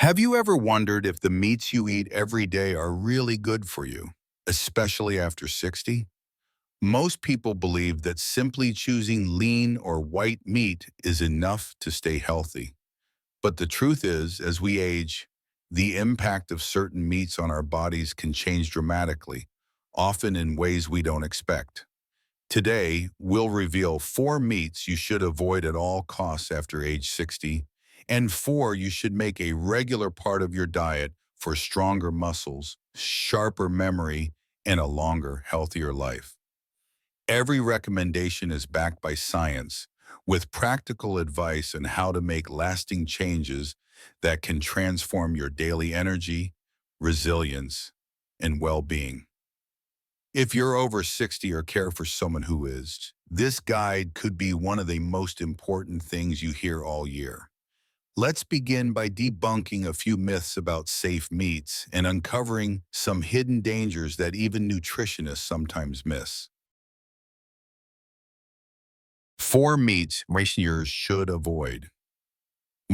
Have you ever wondered if the meats you eat every day are really good for you, especially after 60? Most people believe that simply choosing lean or white meat is enough to stay healthy. But the truth is, as we age, the impact of certain meats on our bodies can change dramatically, often in ways we don't expect. Today, we'll reveal 4 meats you should avoid at all costs after age 60, and 4 you should make a regular part of your diet for stronger muscles, sharper memory, and a longer, healthier life. Every recommendation is backed by science, with practical advice on how to make lasting changes that can transform your daily energy, resilience, and well-being. If you're over 60 or care for someone who is, this guide could be one of the most important things you hear all year. Let's begin by debunking a few myths about safe meats and uncovering some hidden dangers that even nutritionists sometimes miss. 4 meats racers should avoid.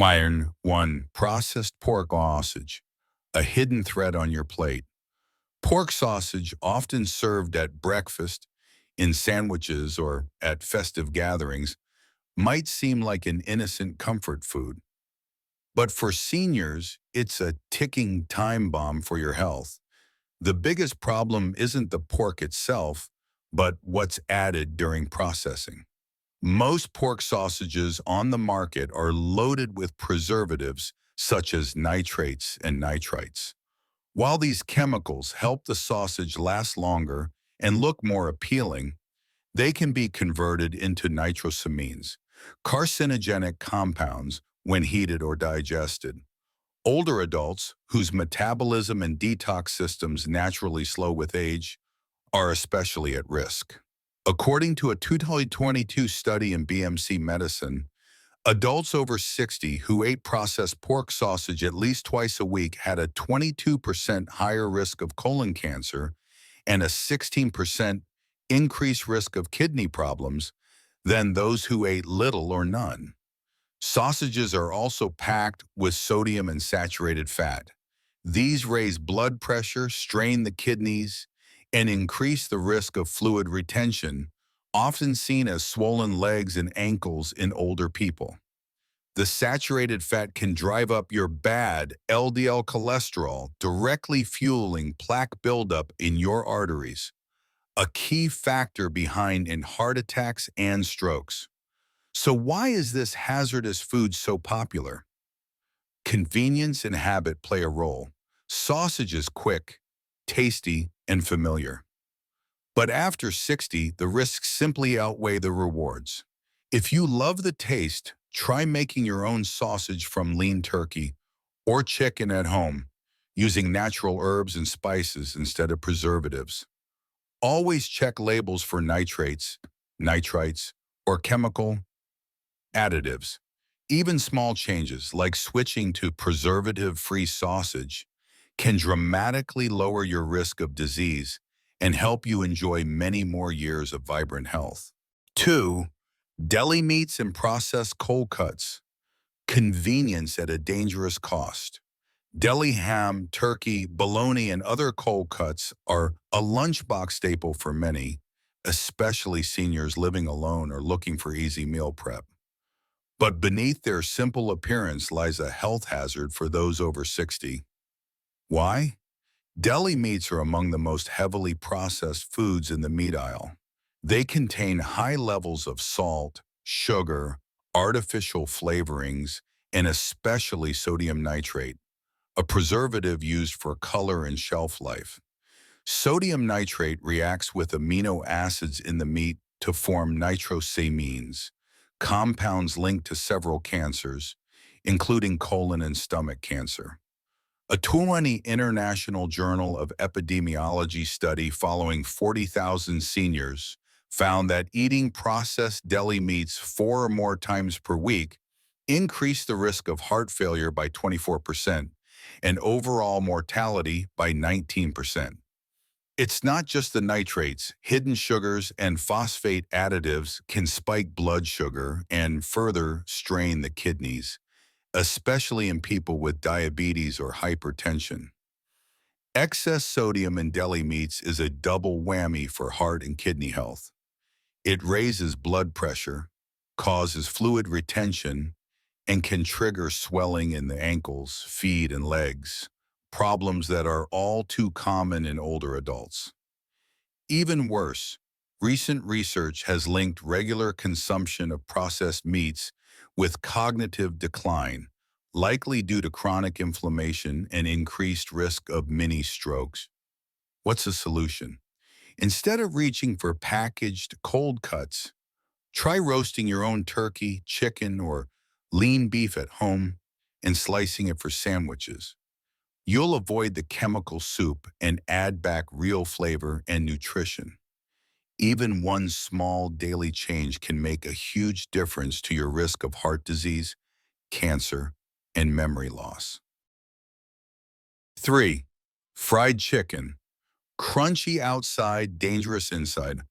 Iron 1. Processed pork sausage, a hidden threat on your plate. Pork sausage, often served at breakfast, in sandwiches, or at festive gatherings, might seem like an innocent comfort food. But for seniors, it's a ticking time bomb for your health. The biggest problem isn't the pork itself, but what's added during processing. Most pork sausages on the market are loaded with preservatives such as nitrates and nitrites. While these chemicals help the sausage last longer and look more appealing, they can be converted into nitrosamines, carcinogenic compounds when heated or digested. Older adults, whose metabolism and detox systems naturally slow with age, are especially at risk. According to a 2022 study in BMC Medicine, adults over 60 who ate processed pork sausage at least twice a week had a 22% higher risk of colon cancer and a 16% increased risk of kidney problems than those who ate little or none. Sausages are also packed with sodium and saturated fat. These raise blood pressure, strain the kidneys, and increase the risk of fluid retention, often seen as swollen legs and ankles in older people. The saturated fat can drive up your bad LDL cholesterol, directly fueling plaque buildup in your arteries, a key factor behind in heart attacks and strokes. So why is this hazardous food so popular? Convenience and habit play a role. Sausage is quick, tasty, and familiar. But after 60, the risks simply outweigh the rewards. If you love the taste, try making your own sausage from lean turkey or chicken at home, using natural herbs and spices instead of preservatives. Always check labels for nitrates, nitrites, or chemical additives. Even small changes, like switching to preservative-free sausage, can dramatically lower your risk of disease and help you enjoy many more years of vibrant health. 2. Deli meats and processed cold cuts. Convenience at a dangerous cost. Deli ham, turkey, bologna, and other cold cuts are a lunchbox staple for many, especially seniors living alone or looking for easy meal prep. But beneath their simple appearance lies a health hazard for those over 60. Why? Deli meats are among the most heavily processed foods in the meat aisle. They contain high levels of salt, sugar, artificial flavorings, and especially sodium nitrate, a preservative used for color and shelf life. Sodium nitrate reacts with amino acids in the meat to form nitrosamines, compounds linked to several cancers, including colon and stomach cancer. A 20 International Journal of Epidemiology study following 40,000 seniors found that eating processed deli meats 4 or more times per week increased the risk of heart failure by 24% and overall mortality by 19%. It's not just the nitrates. Hidden sugars and phosphate additives can spike blood sugar and further strain the kidneys, especially in people with diabetes or hypertension. Excess sodium in deli meats is a double whammy for heart and kidney health. It raises blood pressure, causes fluid retention, and can trigger swelling in the ankles, feet, and legs, problems that are all too common in older adults. Even worse, recent research has linked regular consumption of processed meats with cognitive decline, likely due to chronic inflammation and increased risk of mini strokes. What's the solution? Instead of reaching for packaged cold cuts, try roasting your own turkey, chicken, or lean beef at home and slicing it for sandwiches. You'll avoid the chemical soup and add back real flavor and nutrition. Even one small daily change can make a huge difference to your risk of heart disease, cancer, and memory loss. 3. Fried chicken. Crunchy outside, dangerous inside.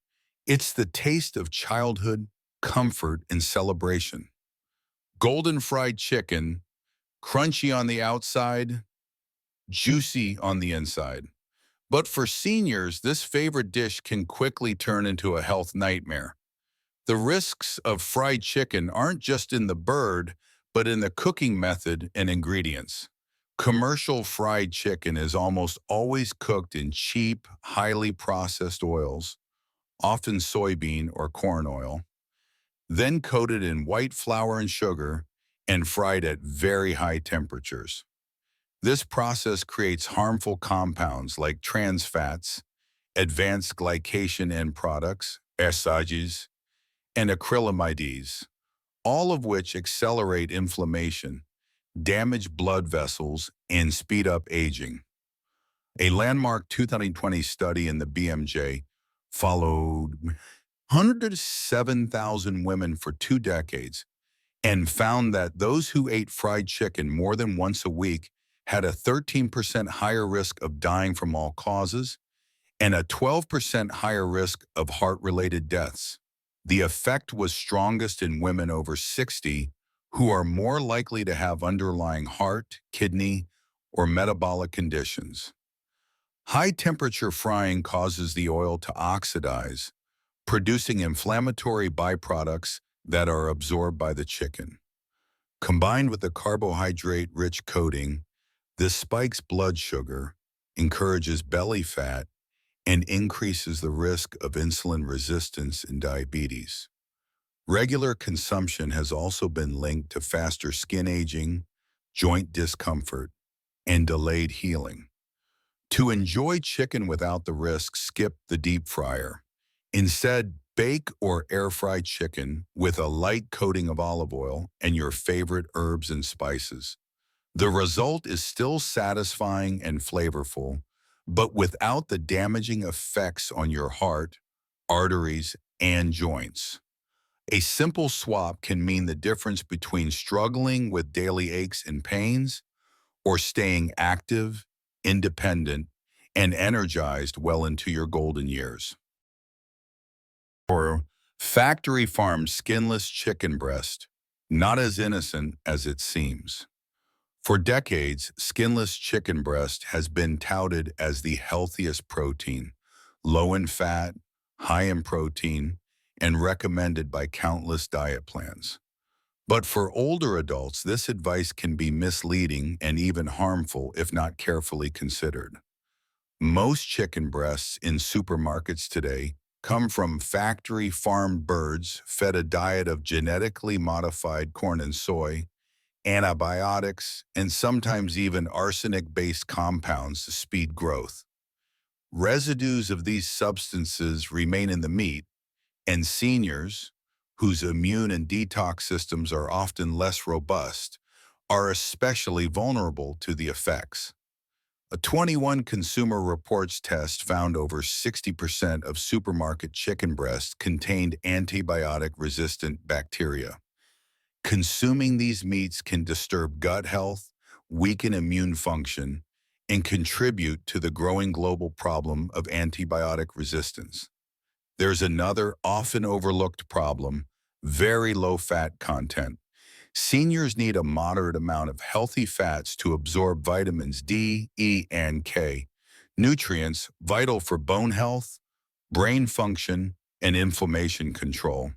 It's the taste of childhood, comfort, and celebration. Golden fried chicken, crunchy on the outside, juicy on the inside. But for seniors, this favorite dish can quickly turn into a health nightmare. The risks of fried chicken aren't just in the bird, but in the cooking method and ingredients. Commercial fried chicken is almost always cooked in cheap, highly processed oils, often soybean or corn oil, then coated in white flour and sugar and fried at very high temperatures. This process creates harmful compounds like trans fats, advanced glycation end products, SAGs, and acrylamides, all of which accelerate inflammation, damage blood vessels, and speed up aging. A landmark 2020 study in the BMJ followed 107,000 women for 2 decades and found that those who ate fried chicken more than once a week had a 13% higher risk of dying from all causes and a 12% higher risk of heart-related deaths. The effect was strongest in women over 60 who are more likely to have underlying heart, kidney, or metabolic conditions. High-temperature frying causes the oil to oxidize, producing inflammatory byproducts that are absorbed by the chicken. Combined with the carbohydrate-rich coating, this spikes blood sugar, encourages belly fat, and increases the risk of insulin resistance and diabetes. Regular consumption has also been linked to faster skin aging, joint discomfort, and delayed healing. To enjoy chicken without the risk, skip the deep fryer. Instead, bake or air-fry chicken with a light coating of olive oil and your favorite herbs and spices. The result is still satisfying and flavorful, but without the damaging effects on your heart, arteries, and joints. A simple swap can mean the difference between struggling with daily aches and pains or staying active, independent, and energized well into your golden years. Or factory farm skinless chicken breast, not as innocent as it seems. For decades, skinless chicken breast has been touted as the healthiest protein, low in fat, high in protein, and recommended by countless diet plans. But for older adults, this advice can be misleading and even harmful if not carefully considered. Most chicken breasts in supermarkets today come from factory farmed birds fed a diet of genetically modified corn and soy, antibiotics, and sometimes even arsenic-based compounds to speed growth. Residues of these substances remain in the meat, and seniors, whose immune and detox systems are often less robust, are especially vulnerable to the effects. A 21 Consumer Reports test found over 60% of supermarket chicken breasts contained antibiotic-resistant bacteria. Consuming these meats can disturb gut health, weaken immune function, and contribute to the growing global problem of antibiotic resistance. There's another often overlooked problem: very low fat content. Seniors need a moderate amount of healthy fats to absorb vitamins D, E, and K, nutrients vital for bone health, brain function, and inflammation control.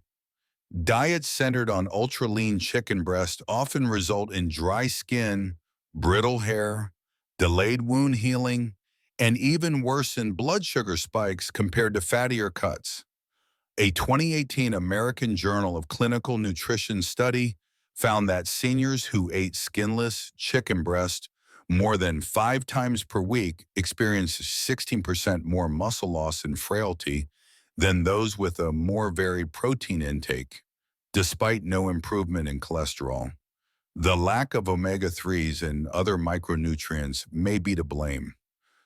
Diets centered on ultra-lean chicken breast often result in dry skin, brittle hair, delayed wound healing, and even worsened blood sugar spikes compared to fattier cuts. A 2018 American Journal of Clinical Nutrition study found that seniors who ate skinless chicken breast more than 5 times per week experienced 16% more muscle loss and frailty than those with a more varied protein intake, despite no improvement in cholesterol. The lack of omega-3s and other micronutrients may be to blame.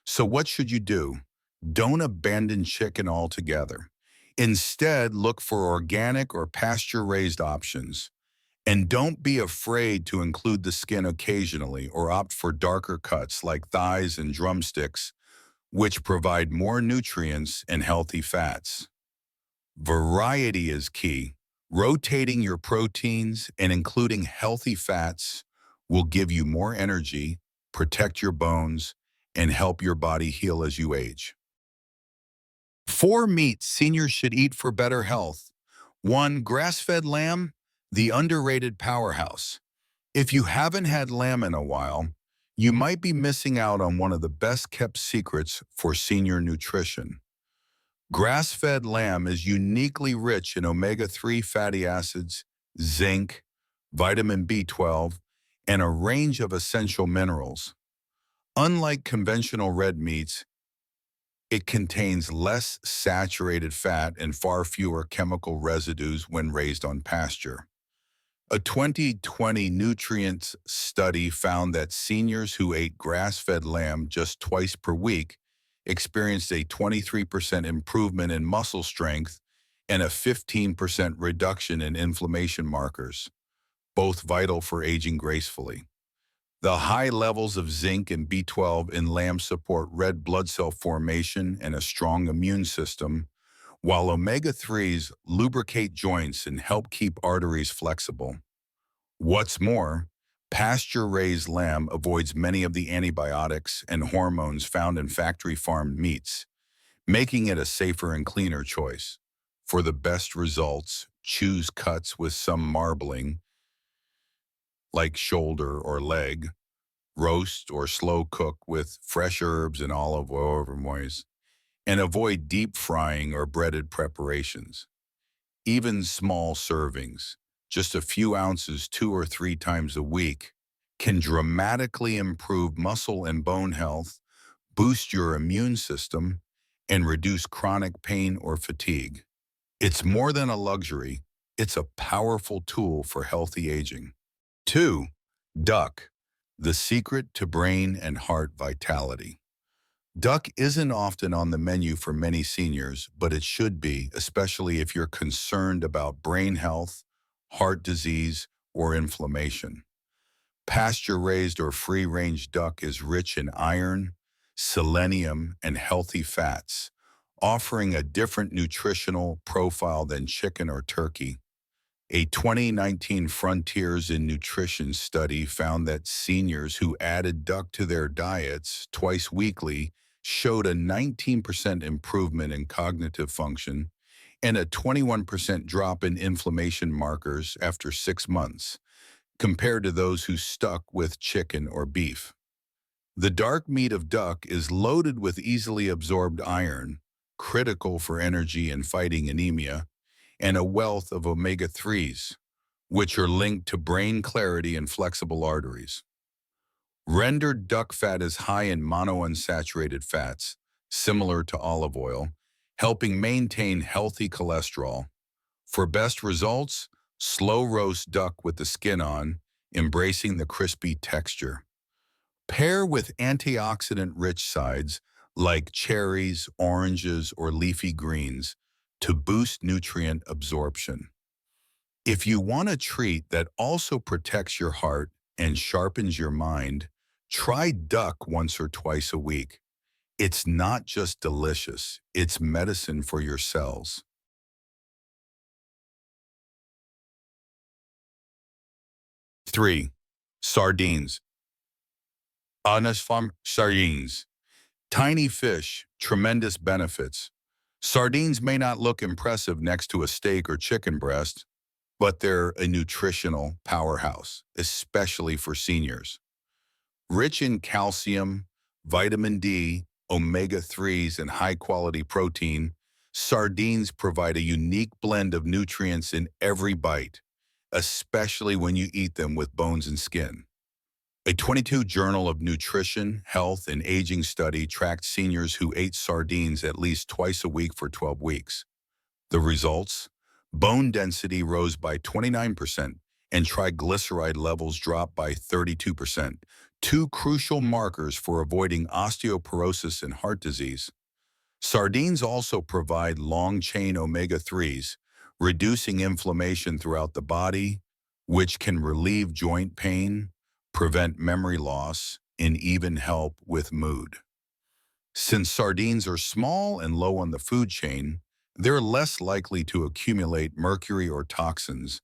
So what should you do? Don't abandon chicken altogether. Instead, look for organic or pasture-raised options. And don't be afraid to include the skin occasionally or opt for darker cuts like thighs and drumsticks, which provide more nutrients and healthy fats. Variety is key. Rotating your proteins and including healthy fats will give you more energy, protect your bones, and help your body heal as you age. 4 meats seniors should eat for better health. 1. Grass-fed lamb, the underrated powerhouse. If you haven't had lamb in a while, you might be missing out on one of the best-kept secrets for senior nutrition. Grass-fed lamb is uniquely rich in omega-3 fatty acids, zinc, vitamin B12, and a range of essential minerals. Unlike conventional red meats, it contains less saturated fat and far fewer chemical residues when raised on pasture. A 2020 nutrients study found that seniors who ate grass-fed lamb just twice per week experienced a 23% improvement in muscle strength and a 15% reduction in inflammation markers, both vital for aging gracefully. The high levels of zinc and B12 in lamb support red blood cell formation and a strong immune system, while omega-3s lubricate joints and help keep arteries flexible. What's more, pasture-raised lamb avoids many of the antibiotics and hormones found in factory-farmed meats, making it a safer and cleaner choice. For the best results, choose cuts with some marbling, like shoulder or leg, roast or slow cook with fresh herbs and olive oil over moist, and avoid deep frying or breaded preparations. Even small servings, just a few ounces 2 or 3 times a week, can dramatically improve muscle and bone health, boost your immune system, and reduce chronic pain or fatigue. It's more than a luxury, it's a powerful tool for healthy aging. 2. Duck, the secret to brain and heart vitality. Duck isn't often on the menu for many seniors, but it should be, especially if you're concerned about brain health, heart disease, or inflammation. Pasture-raised or free-range duck is rich in iron, selenium, and healthy fats, offering a different nutritional profile than chicken or turkey. A 2019 Frontiers in Nutrition study found that seniors who added duck to their diets twice weekly showed a 19% improvement in cognitive function and a 21% drop in inflammation markers after 6 months, compared to those who stuck with chicken or beef. The dark meat of duck is loaded with easily absorbed iron, critical for energy and fighting anemia, and a wealth of omega-3s, which are linked to brain clarity and flexible arteries. Rendered duck fat is high in monounsaturated fats, similar to olive oil, helping maintain healthy cholesterol. For best results, slow roast duck with the skin on, embracing the crispy texture. Pair with antioxidant-rich sides like cherries, oranges, or leafy greens to boost nutrient absorption. If you want a treat that also protects your heart and sharpens your mind, try duck once or twice a week. It's not just delicious, it's medicine for your cells. 3. Sardines. Honest farm sardines. Tiny fish, tremendous benefits. Sardines may not look impressive next to a steak or chicken breast, but they're a nutritional powerhouse, especially for seniors. Rich in calcium, vitamin D, omega-3s, and high-quality protein, sardines provide a unique blend of nutrients in every bite, especially when you eat them with bones and skin. A 22 Journal of Nutrition, Health, and Aging study tracked seniors who ate sardines at least twice a week for 12 weeks. The results? Bone density rose by 29% and triglyceride levels dropped by 32%, two crucial markers for avoiding osteoporosis and heart disease. Sardines also provide long-chain omega-3s, reducing inflammation throughout the body, which can relieve joint pain, prevent memory loss, and even help with mood. Since sardines are small and low on the food chain, they're less likely to accumulate mercury or toxins,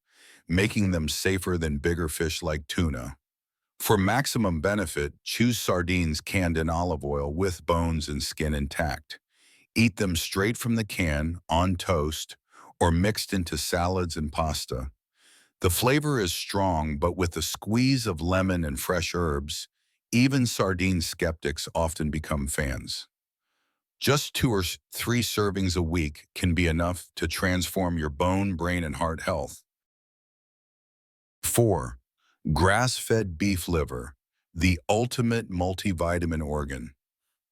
making them safer than bigger fish like tuna. For maximum benefit, choose sardines canned in olive oil with bones and skin intact. Eat them straight from the can, on toast, or mixed into salads and pasta. The flavor is strong, but with a squeeze of lemon and fresh herbs, even sardine skeptics often become fans. Just 2 or 3 servings a week can be enough to transform your bone, brain, and heart health. 4. Grass-fed beef liver, the ultimate multivitamin organ.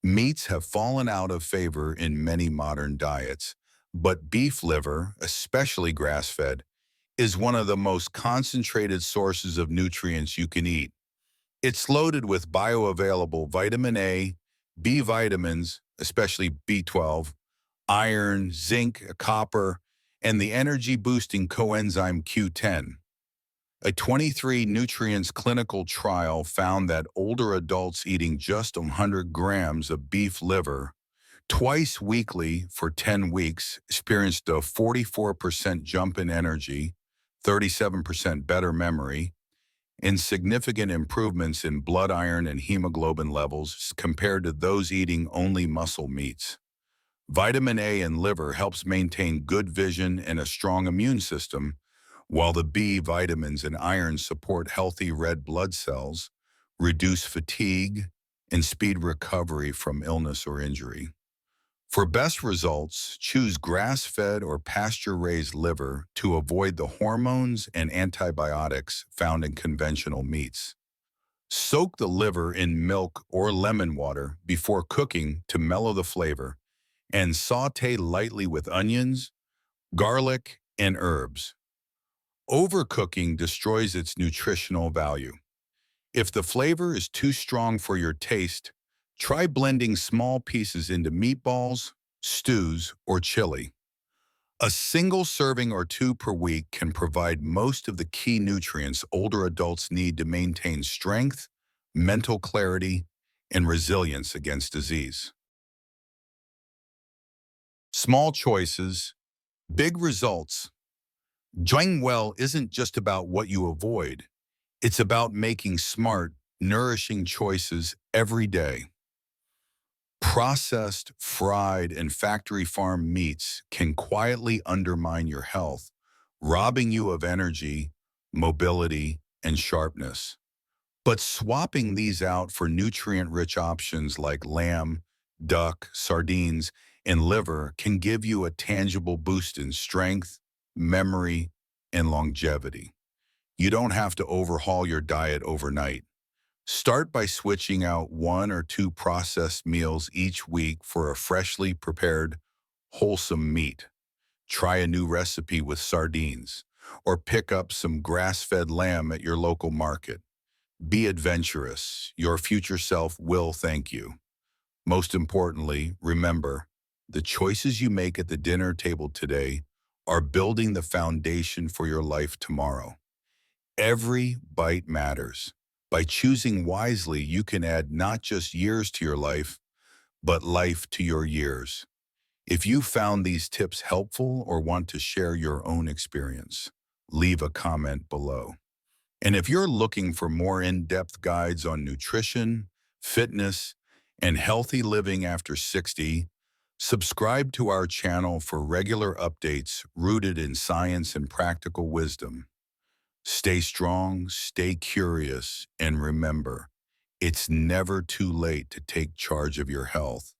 Meats have fallen out of favor in many modern diets, but beef liver, especially grass-fed, is one of the most concentrated sources of nutrients you can eat. It's loaded with bioavailable vitamin A, B vitamins, especially B12, iron, zinc, copper, and the energy-boosting coenzyme Q10. A 23 nutrients clinical trial found that older adults eating just 100 grams of beef liver twice weekly for 10 weeks experienced a 44% jump in energy, 37% better memory, and significant improvements in blood iron and hemoglobin levels compared to those eating only muscle meats. Vitamin A in liver helps maintain good vision and a strong immune system, while the B vitamins and iron support healthy red blood cells, reduce fatigue, and speed recovery from illness or injury. For best results, choose grass-fed or pasture-raised liver to avoid the hormones and antibiotics found in conventional meats. Soak the liver in milk or lemon water before cooking to mellow the flavor, and saute lightly with onions, garlic, and herbs. Overcooking destroys its nutritional value. If the flavor is too strong for your taste, try blending small pieces into meatballs, stews, or chili. A single serving or 2 per week can provide most of the key nutrients older adults need to maintain strength, mental clarity, and resilience against disease. Small choices, big results. Doing well isn't just about what you avoid. It's about making smart, nourishing choices every day. Processed, fried, and factory farm meats can quietly undermine your health, robbing you of energy, mobility, and sharpness. But swapping these out for nutrient-rich options like lamb, duck, sardines, and liver can give you a tangible boost in strength, memory, and longevity. You don't have to overhaul your diet overnight. Start by switching out 1 or 2 processed meals each week for a freshly prepared, wholesome meat. Try a new recipe with sardines, or pick up some grass-fed lamb at your local market. Be adventurous. Your future self will thank you. Most importantly, remember, the choices you make at the dinner table today are building the foundation for your life tomorrow. Every bite matters. By choosing wisely, you can add not just years to your life, but life to your years. If you found these tips helpful or want to share your own experience, leave a comment below. And if you're looking for more in-depth guides on nutrition, fitness, and healthy living after 60, subscribe to our channel for regular updates rooted in science and practical wisdom. Stay strong, stay curious, and remember, it's never too late to take charge of your health.